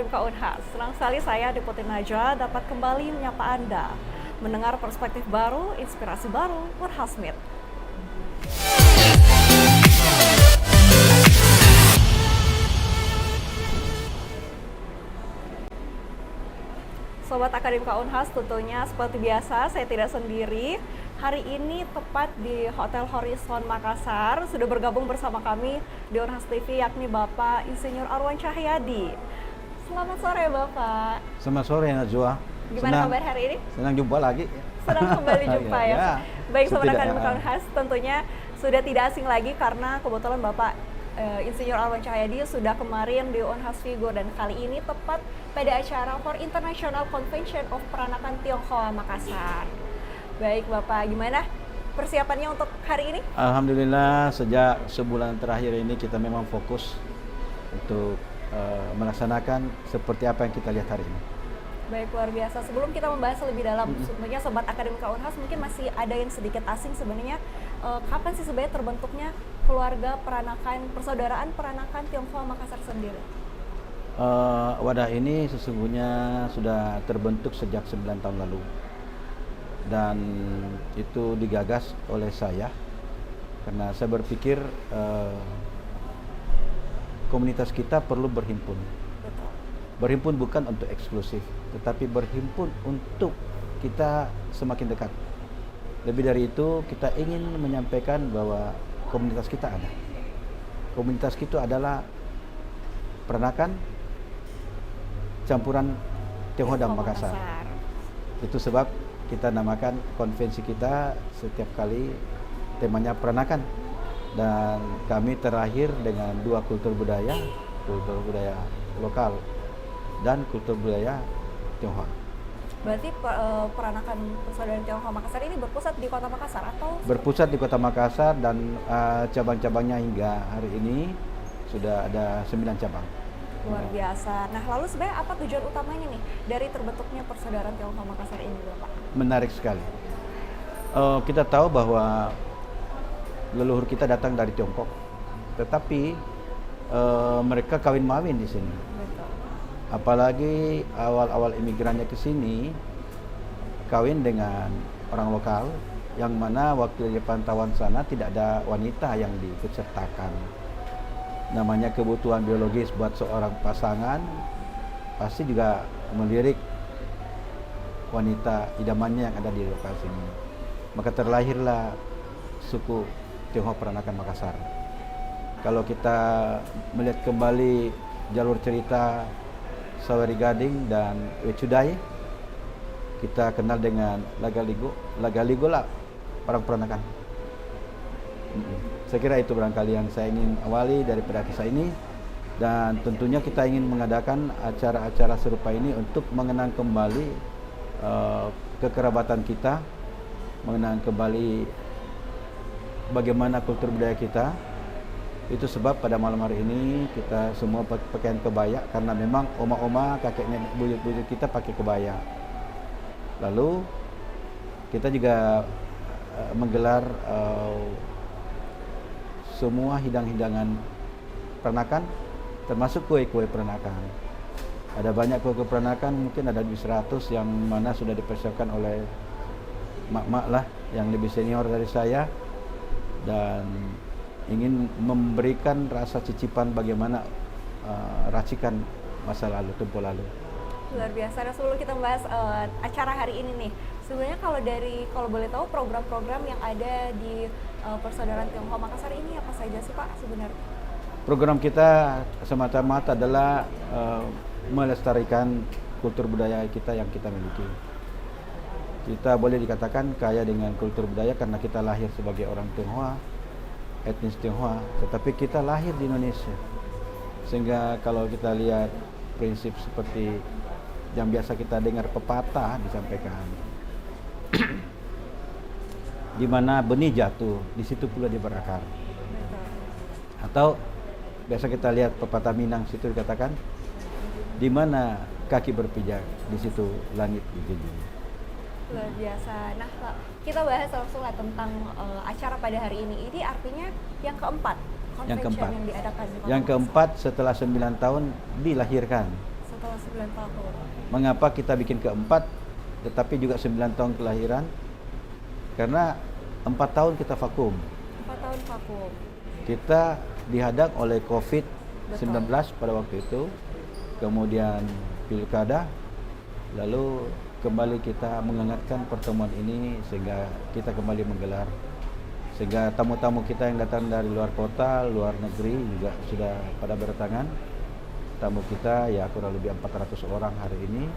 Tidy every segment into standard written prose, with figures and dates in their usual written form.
Akademika Unhas. Senang sekali saya Deputi Najwa dapat kembali menyapa Anda, mendengar perspektif baru, inspirasi baru, Unhas Meet. Sobat Akademika Unhas, tentunya seperti biasa saya tidak sendiri. Hari ini tepat di Hotel Horizon Makassar sudah bergabung bersama kami di Unhas TV, yakni Bapak Insinyur Arwan Cahyadi. Selamat sore Bapak. Selamat sore Najwa. Gimana kabar hari ini? Senang jumpa lagi. Senang kembali jumpa ya. Baik Sobat Akademika Unhas, tentunya sudah tidak asing lagi karena kebetulan Bapak Insinyur Arwan Cahyadi sudah kemarin di Unhas Figur, dan kali ini tepat pada acara For International Convention of Peranakan Tionghoa Makassar. Baik Bapak, gimana persiapannya untuk hari ini? Alhamdulillah, sejak sebulan terakhir ini kita memang fokus untuk melaksanakan seperti apa yang kita lihat hari ini. Baik, luar biasa. Sebelum kita membahas lebih dalam, sebenarnya Sobat Akademika Unhas mungkin masih ada yang sedikit asing sebenarnya. Kapan sih sebenarnya terbentuknya keluarga peranakan, persaudaraan peranakan Tionghoa Makassar sendiri? Wadah ini sesungguhnya sudah terbentuk sejak 9 tahun lalu, dan itu digagas oleh saya karena saya berpikir komunitas kita perlu berhimpun. Betul. Berhimpun bukan untuk eksklusif, tetapi berhimpun untuk kita semakin dekat. Lebih dari itu, kita ingin menyampaikan bahwa komunitas kita ada. Komunitas kita adalah peranakan campuran Tionghoa dan Makassar. Itu sebab kita namakan konvensi kita setiap kali temanya peranakan. Dan kami terakhir dengan dua kultur budaya lokal dan kultur budaya Tionghoa. Berarti peranakan persaudaraan Tionghoa Makassar ini berpusat di Kota Makassar atau? Berpusat di Kota Makassar, dan cabang-cabangnya hingga hari ini sudah ada 9 cabang. Luar biasa. Nah, lalu sebenarnya apa tujuan utamanya nih dari terbentuknya persaudaraan Tionghoa Makassar ini, Bapak? Menarik sekali. Kita tahu bahwa leluhur kita datang dari Tiongkok, tetapi mereka kawin-mawin di sini. Betul. Apalagi awal-awal imigrannya ke sini kawin dengan orang lokal, yang mana waktu di pantauan sana tidak ada wanita yang diikutsertakan. Namanya kebutuhan biologis buat seorang pasangan pasti juga melirik wanita idamannya yang ada di lokasi ini. Maka terlahirlah suku Tionghoa Peranakan Makassar. Kalau kita melihat kembali jalur cerita Saweri Gading dan Wecudai, kita kenal dengan Lagaligo. Lagaligo lah orang peranakan. Saya kira itu barangkali yang saya ingin awali daripada kisah ini, dan tentunya kita ingin mengadakan acara-acara serupa ini untuk mengenang kembali kekerabatan kita, mengenang kembali bagaimana kultur budaya kita. Itu sebab pada malam hari ini kita semua pakaian kebaya, karena memang oma-oma, kakek nenek, buyut-buyut kita pakai kebaya. Lalu kita juga menggelar semua hidang-hidangan peranakan, termasuk kue-kue peranakan. Ada banyak kue-kue peranakan, mungkin ada lebih 100 yang mana sudah dipersiapkan oleh mak-mak lah yang lebih senior dari saya, dan ingin memberikan rasa cicipan bagaimana racikan masa lalu, tempo lalu. Luar biasa. Nah, sebelum kita membahas acara hari ini nih, sebenarnya kalau boleh tahu program-program yang ada di persaudaraan Tionghoa Makassar ini apa saja sih Pak sebenarnya? Program kita semata-mata adalah melestarikan kultur budaya kita yang kita miliki. Kita boleh dikatakan kaya dengan kultur budaya karena kita lahir sebagai orang Tionghoa, etnis Tionghoa, tetapi kita lahir di Indonesia. Sehingga kalau kita lihat prinsip seperti yang biasa kita dengar pepatah disampaikan, di mana benih jatuh, di situ pula dia berakar. Atau biasa kita lihat pepatah Minang situ dikatakan, di mana kaki berpijak, di situ langit dituju. Luar biasa. Nah, kita bahas langsung lah tentang acara pada hari ini. Ini artinya yang keempat convention yang diadakan di Kota Yang keempat setelah 9 tahun dilahirkan. Setelah 9 tahun. Mengapa kita bikin keempat, tetapi juga 9 tahun kelahiran? Karena 4 tahun kita vakum. 4 tahun vakum. Kita dihadang oleh COVID-19 pada waktu itu, kemudian pilkada, lalu kembali kita menghangatkan pertemuan ini sehingga kita kembali menggelar. Sehingga tamu-tamu kita yang datang dari luar kota, luar negeri juga sudah pada berdatangan. Tamu kita ya kurang lebih 400 orang hari ini.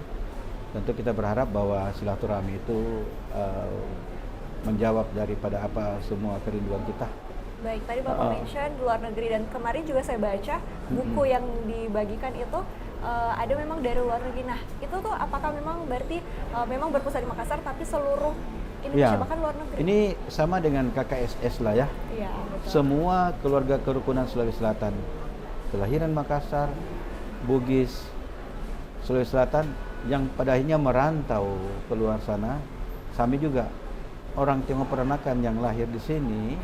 Tentu kita berharap bahwa silaturahmi itu menjawab daripada apa semua kerinduan kita. Baik, tadi Bapak mention luar negeri, dan kemarin juga saya baca buku yang dibagikan itu ada memang dari luar negeri. Nah, itu tuh apakah memang berarti memang berpusat di Makassar tapi seluruh Indonesia bahkan luar negeri? Ini sama dengan KKSS lah ya. Iya, betul. Semua keluarga kerukunan Sulawesi Selatan, kelahiran Makassar, Bugis, Sulawesi Selatan yang pada akhirnya merantau keluar sana. Kami juga orang Tionghoa Peranakan yang lahir di sini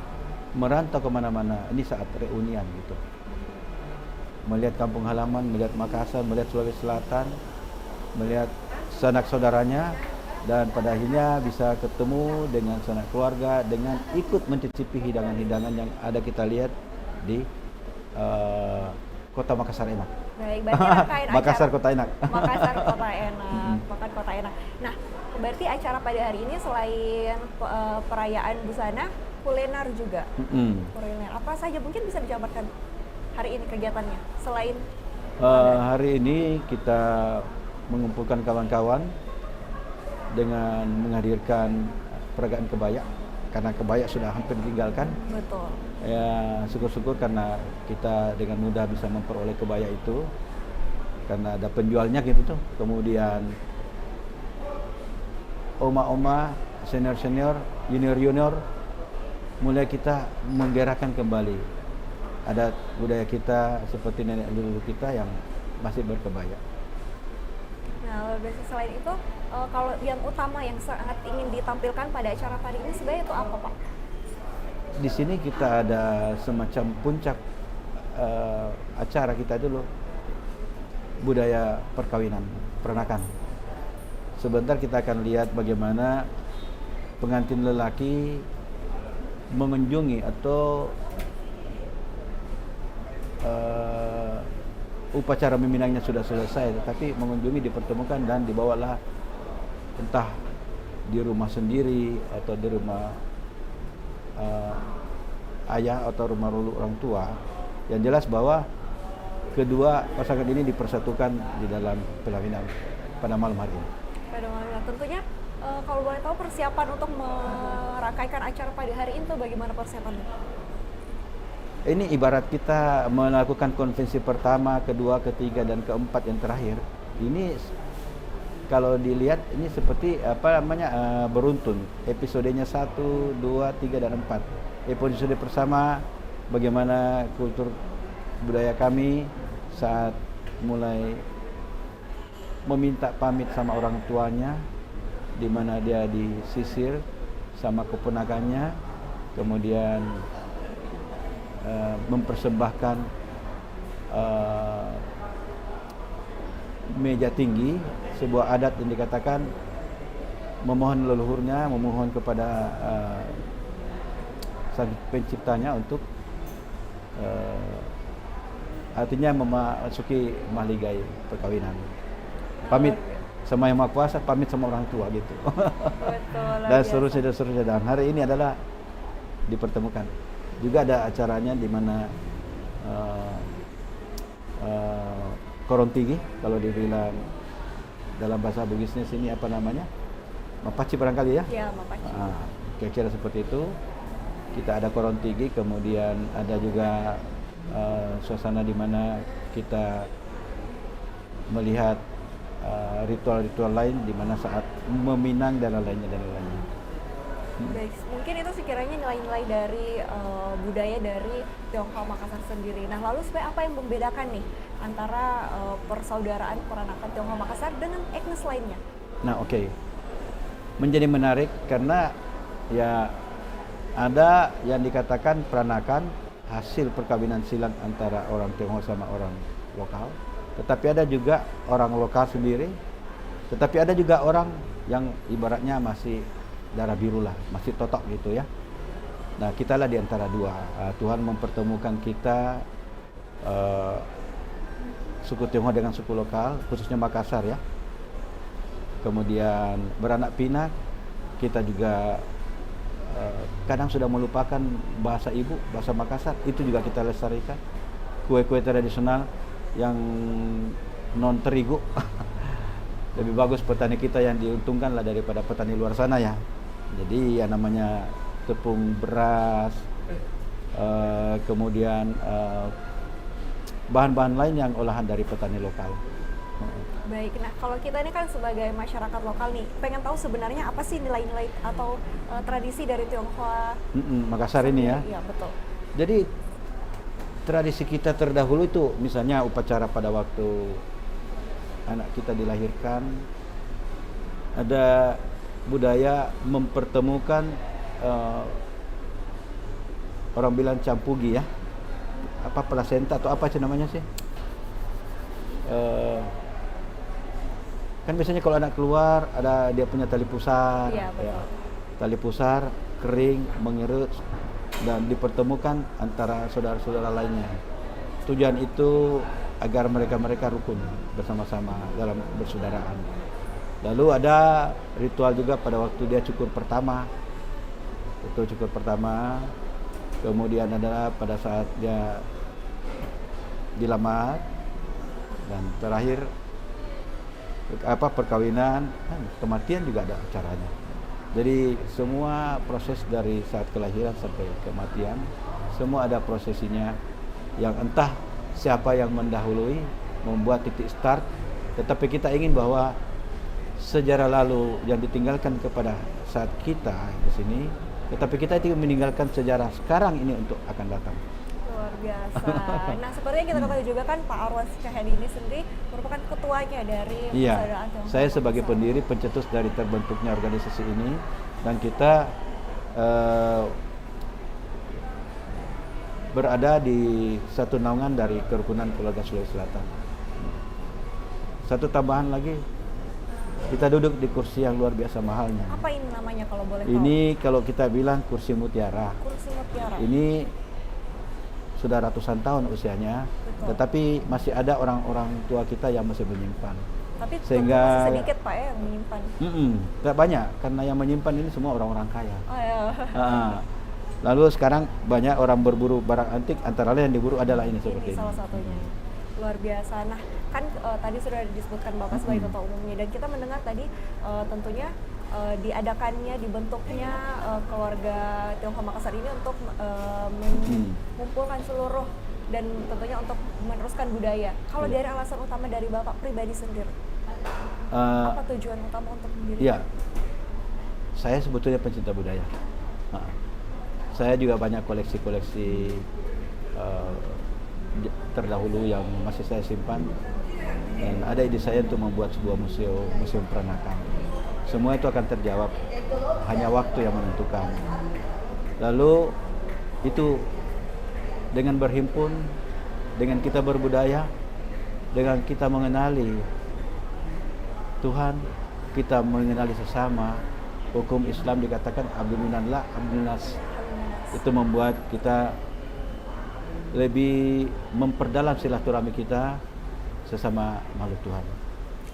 merantau kemana-mana. Ini saat reunian gitu. Melihat kampung halaman, melihat Makassar, melihat Sulawesi Selatan, melihat sanak saudaranya, dan pada akhirnya bisa ketemu dengan sanak keluarga, dengan ikut mencicipi hidangan-hidangan yang ada kita lihat di kota Makassar enak. Baik, berarti rangkaian Makassar acara kota enak. Makassar kota enak, Pekan kota enak. Nah, berarti acara pada hari ini selain perayaan busana, kuliner juga. Kuliner apa saja mungkin bisa dijabarkan hari ini kegiatannya selain hari ini kita mengumpulkan kawan-kawan dengan menghadirkan peragaan kebaya, karena kebaya sudah hampir ditinggalkan. Betul. Ya, syukur-syukur karena kita dengan mudah bisa memperoleh kebaya itu karena ada penjualnya gitu tuh. Kemudian oma-oma, senior-senior, junior-junior mulai kita menggerakkan kembali adat budaya kita seperti nenek leluhur kita yang masih berkebaya. Nah, selain itu, kalau yang utama yang sangat ingin ditampilkan pada acara hari ini sebenarnya itu apa, Pak? Di sini kita ada semacam puncak acara kita dulu, budaya perkawinan, peranakan. Sebentar kita akan lihat bagaimana pengantin lelaki mengunjungi atau upacara meminangnya sudah selesai, tetapi mengunjungi, dipertemukan dan dibawalah entah di rumah sendiri atau di rumah ayah atau rumah orang tua. Yang jelas bahwa kedua pasangan ini dipersatukan di dalam pelaminan pada malam hari ini. Pada malam hari, tentunya kalau boleh tahu persiapan untuk merangkaikan acara pada hari ini tuh bagaimana persiapannya? Ini ibarat kita melakukan konvensi pertama, kedua, ketiga, dan keempat yang terakhir. Ini kalau dilihat ini seperti apa namanya beruntun. Episodenya 1, 2, 3, dan 4. Episode pertama bagaimana kultur budaya kami saat mulai meminta pamit sama orang tuanya, di mana dia disisir sama keponakannya, kemudian mempersembahkan meja tinggi, sebuah adat yang dikatakan memohon leluhurnya, memohon kepada sang penciptanya untuk artinya memasuki mahligai perkawinan. Pamit sama Yang Maha Kuasa, pamit sama orang tua gitu. Betul. Dan seterusnya. Dan hari ini adalah dipertemukan. Juga ada acaranya di mana korontigi, kalau dibilang dalam bahasa Bugisnya sini apa namanya? Mapaci barangkali ya? Ya, Mapaci. Kira-kira seperti itu. Kita ada korontigi, kemudian ada juga suasana di mana kita melihat ritual-ritual lain di mana saat meminang dan lainnya. Baik, mungkin itu sekiranya nilai-nilai dari budaya dari Tionghoa Makassar sendiri. Nah, lalu sebenarnya apa yang membedakan nih antara persaudaraan peranakan Tionghoa Makassar dengan etnis lainnya? Nah, oke. Menjadi menarik karena ya ada yang dikatakan peranakan hasil perkawinan silang antara orang Tionghoa sama orang lokal. tetapi ada juga orang lokal sendiri, tetapi ada juga orang yang ibaratnya masih darah biru lah, masih totok gitu ya. Nah, kita lah di antara dua. Tuhan mempertemukan kita suku Tionghoa dengan suku lokal, khususnya Makassar ya. Kemudian beranak pinak, kita juga kadang sudah melupakan bahasa ibu, bahasa Makassar, itu juga kita lestarikan. Kue-kue tradisional yang non terigu. Lebih bagus petani kita yang diuntungkan lah daripada petani luar sana ya. Jadi ya namanya tepung beras, kemudian bahan-bahan lain yang olahan dari petani lokal. Baik, nah kalau kita ini kan sebagai masyarakat lokal nih, pengen tahu sebenarnya apa sih nilai-nilai atau tradisi dari Tionghoa Makassar ini ya. Iya, betul. Jadi tradisi kita terdahulu itu misalnya upacara pada waktu anak kita dilahirkan, ada budaya mempertemukan orang bilang campugi ya, apa plasenta atau apa sih namanya sih, kan biasanya kalau anak keluar ada dia punya tali pusar, Iya, betul. ya, tali pusar kering mengerut dan dipertemukan antara saudara-saudara lainnya. Tujuan itu agar mereka rukun bersama-sama dalam bersaudaraan. Lalu ada ritual juga pada waktu dia cukur pertama. Itu cukur pertama. Kemudian adalah pada saat dia dilamar dan terakhir perkawinan, kematian juga ada acaranya. Jadi semua proses dari saat kelahiran sampai kematian semua ada prosesinya, yang entah siapa yang mendahului membuat titik start, tetapi kita ingin bahwa sejarah lalu yang ditinggalkan kepada saat kita di sini, tetapi kita ingin meninggalkan sejarah sekarang ini untuk akan datang. Luar biasa. Nah, seperti yang kita ketahui juga kan Pak Arwan Cahyadi ini sendiri merupakan ketuanya dari persaudaraan Tionghoa. Saya sebagai pendiri pencetus dari terbentuknya organisasi ini, dan kita berada di satu naungan dari kerukunan keluarga Sulawesi Selatan. Satu tambahan lagi, kita duduk di kursi yang luar biasa mahalnya. Apa ini namanya kalau boleh tahu? Ini kalau kita bilang kursi mutiara. Kursi mutiara. Ini sudah ratusan tahun usianya, Betul. tetapi masih ada orang-orang tua kita yang masih menyimpan. Tapi Sehingga masih sedikit Pak ya yang menyimpan. Tidak banyak, karena yang menyimpan ini semua orang-orang kaya. Oh ya. Lalu sekarang banyak orang berburu barang antik, antara lain yang diburu adalah ini seperti Ini salah satunya. Luar biasa. Nah, kan tadi sudah disebutkan Bapak sebagai ketua umumnya, dan kita mendengar tadi tentunya diadakannya, dibentuknya keluarga Tionghoa Makassar ini untuk mengumpulkan seluruh dan tentunya untuk meneruskan budaya. Kalau dari alasan utama dari Bapak pribadi sendiri, apa tujuan utama untuk mendirikan? Ya, saya sebetulnya pencinta budaya. Saya juga banyak koleksi-koleksi terdahulu yang masih saya simpan, dan ada ide saya untuk membuat sebuah museum peranakan. Semua itu akan terjawab, hanya waktu yang menentukan. Lalu itu dengan berhimpun, dengan kita berbudaya, dengan kita mengenali Tuhan, kita mengenali sesama. Hukum Islam dikatakan abdul minallah, abdul nas. Itu membuat kita lebih memperdalam silaturahmi kita sesama makhluk Tuhan.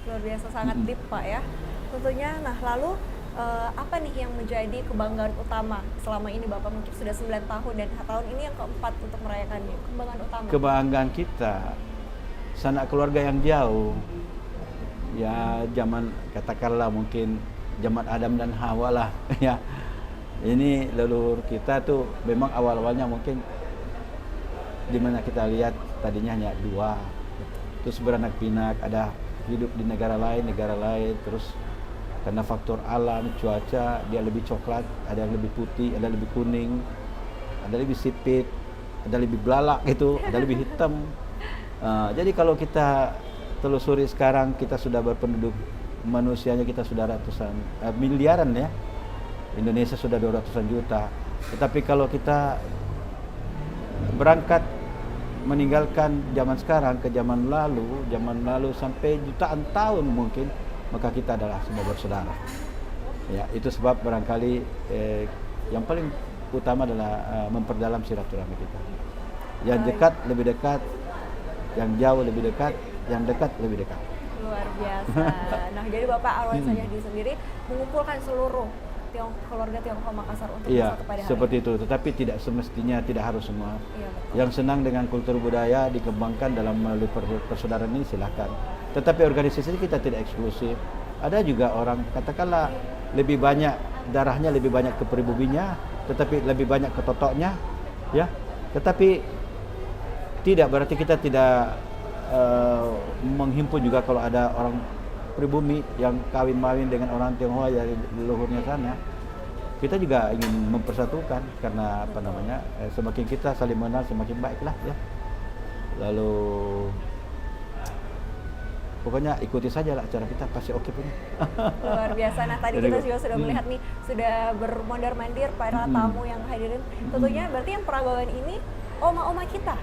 Luar biasa, sangat deep Pak ya. Tentunya, nah lalu apa nih yang menjadi kebanggaan utama selama ini Bapak mungkin sudah 9 tahun dan tahun ini yang keempat untuk merayakannya, kebanggaan utama? Kebanggaan kita, sanak keluarga yang jauh, ya zaman katakanlah mungkin zaman Adam dan Hawa lah ya. Ini leluhur kita tuh memang awal-awalnya mungkin dimana kita lihat tadinya hanya 2, terus beranak pinak, ada hidup di negara lain, terus karena faktor alam, cuaca, dia lebih coklat, ada yang lebih putih, ada lebih kuning, ada lebih sipit, ada lebih belalak gitu, ada lebih hitam. Jadi kalau kita telusuri sekarang, kita sudah berpenduduk manusianya, kita sudah ratusan miliaran ya. Indonesia sudah 200-an juta. Tetapi kalau kita berangkat meninggalkan zaman sekarang ke zaman lalu sampai jutaan tahun mungkin, maka kita adalah semua bersaudara. Ya, itu sebab barangkali yang paling utama adalah memperdalam silaturahmi kita. Yang dekat lebih dekat, yang jauh lebih dekat, yang dekat lebih dekat. Luar biasa. Nah, jadi Bapak Arwan Syahdi sendiri mengumpulkan seluruh keluarga Tionghoa Makassar untuk bersatu pada hari seperti ini. itu. Tetapi tidak semestinya, tidak harus semua. Iya, betul. Yang senang dengan kultur budaya dikembangkan dalam melalui persaudaraan ini silakan. Tetapi organisasi kita tidak eksklusif. Ada juga orang katakanlah lebih banyak darahnya, lebih banyak ke pribuminya, tetapi lebih banyak ke totoknya, ya. Tetapi tidak berarti kita tidak menghimpun juga kalau ada orang pribumi yang kawin-mawin dengan orang Tionghoa dari leluhurnya sana. Kita juga ingin mempersatukan karena apa namanya, semakin kita saling mengenal semakin baiklah ya. Lalu pokoknya ikuti saja lah acara kita, pasti oke punya. Luar biasa. Nah, tadi kita juga sudah melihat nih, sudah bermondar-mandir para tamu yang hadirin. Tentunya berarti yang peragawan ini oma-oma kita.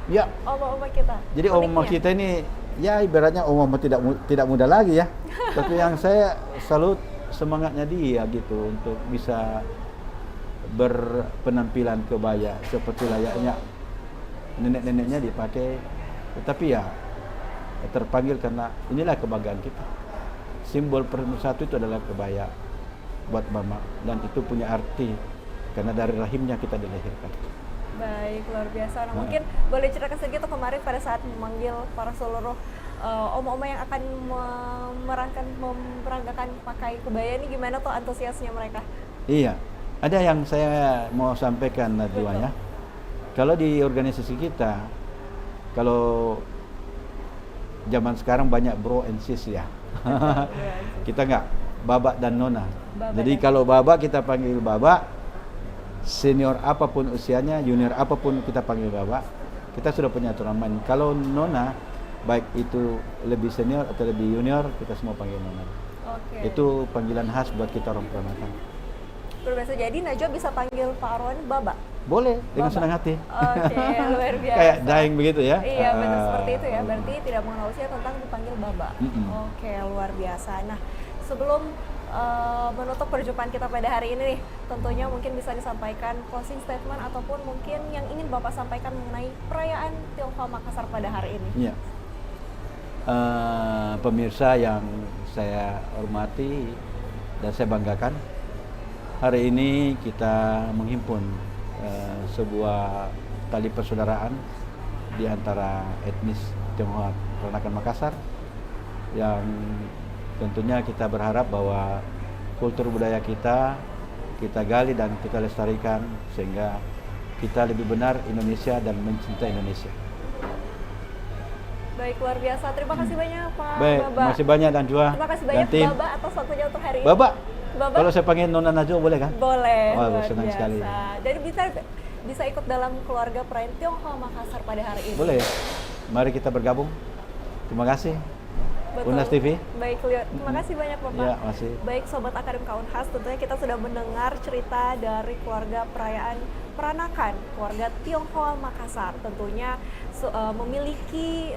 Ya. Oma-oma kita. Jadi oma kita ini ya ibaratnya oma tidak muda lagi ya. Tapi yang saya salut semangatnya dia gitu untuk bisa berpenampilan kebaya seperti layaknya nenek-neneknya dipakai. Tetapi ya terpanggil karena inilah kebanggaan kita. Simbol pemersatu itu adalah kebaya buat mama, dan itu punya arti karena dari rahimnya kita dilahirkan. Baik, luar biasa. Nah, mungkin boleh ceritakan sedikit tuh kemarin pada saat memanggil para seluruh oma-oma yang akan memperagakan pakai kebaya ini, gimana tuh antusiasnya mereka? Iya, ada yang saya mau sampaikan Najwa ya. Kalau di organisasi kita, kalau zaman sekarang banyak bro and sis ya. Kita enggak babak dan nona. Jadi kalau babak kita panggil babak, senior apapun usianya, junior apapun kita panggil babak. Kita sudah punya aturan main. Kalau nona, baik itu lebih senior atau lebih junior, kita semua panggil nona. Oke. Itu panggilan khas buat kita orang peranakan. Berbeda, jadi Najwa bisa panggil Pak Arwan babak? Boleh, dengan Babak. senang hati. Oke, luar biasa. Kayak daeng begitu ya. Iya, benar seperti itu ya. Berarti tidak mengenal usia tentang dipanggil babak. Oke, luar biasa. Nah, sebelum menutup perjumpaan kita pada hari ini nih, tentunya mungkin bisa disampaikan closing statement ataupun mungkin yang ingin Bapak sampaikan mengenai perayaan Tionghoa Makassar pada hari ini. Iya. Pemirsa yang saya hormati dan saya banggakan, hari ini kita menghimpun sebuah tali persaudaraan di antara etnis Tionghoa Peranakan Makassar, yang tentunya kita berharap bahwa kultur budaya kita gali dan kita lestarikan sehingga kita lebih benar Indonesia dan mencintai Indonesia. Baik, luar biasa. Terima kasih banyak Pak Baik, Babak. terima kasih banyak Najwa. Terima kasih banyak Babak atas waktunya untuk hari ini. Babak. Babak. Kalau saya panggil Nona Najwa boleh kan? Boleh. Oh, luar senang biasa. sekali. Dan bisa ikut dalam keluarga perayaan Tionghoa Makassar pada hari ini. Boleh. Mari kita bergabung. Terima kasih. Betul. Unas TV. Baik, terima kasih banyak Bapak. Ya, masih. Baik, Sobat Akademi Kaunhas, tentunya kita sudah mendengar cerita dari keluarga perayaan peranakan, keluarga Tionghoa Makassar. Tentunya memiliki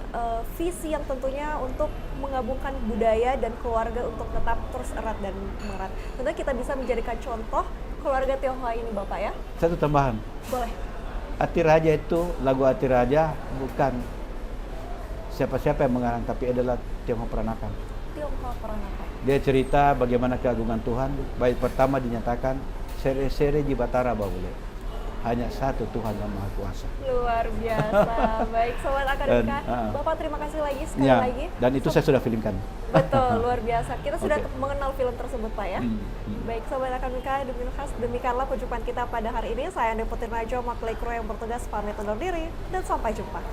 visi yang tentunya untuk menggabungkan budaya dan keluarga untuk tetap terus erat dan mengerat. Tentunya kita bisa menjadikan contoh keluarga Tionghoa ini Bapak ya. Satu tambahan. Boleh. Ati Raja itu, lagu Ati Raja bukan siapa-siapa yang mengarang, tapi adalah Tionghoa Peranakan. Tionghoa Peranakan. Dia cerita bagaimana keagungan Tuhan. Baik pertama dinyatakan sere-sere jibatara babule. Hanya satu Tuhan yang Maha Kuasa. Luar biasa. Baik, Sobat Akademika, Bapak terima kasih lagi sekali lagi. Dan itu saya sudah filmkan. Betul, luar biasa. Kita sudah mengenal film tersebut Pak ya. Baik, Sobat Akademika, demikianlah perjumpaan kita pada hari ini. Saya Deputi Najwa Maklekro yang bertugas pamit undur diri dan sampai jumpa.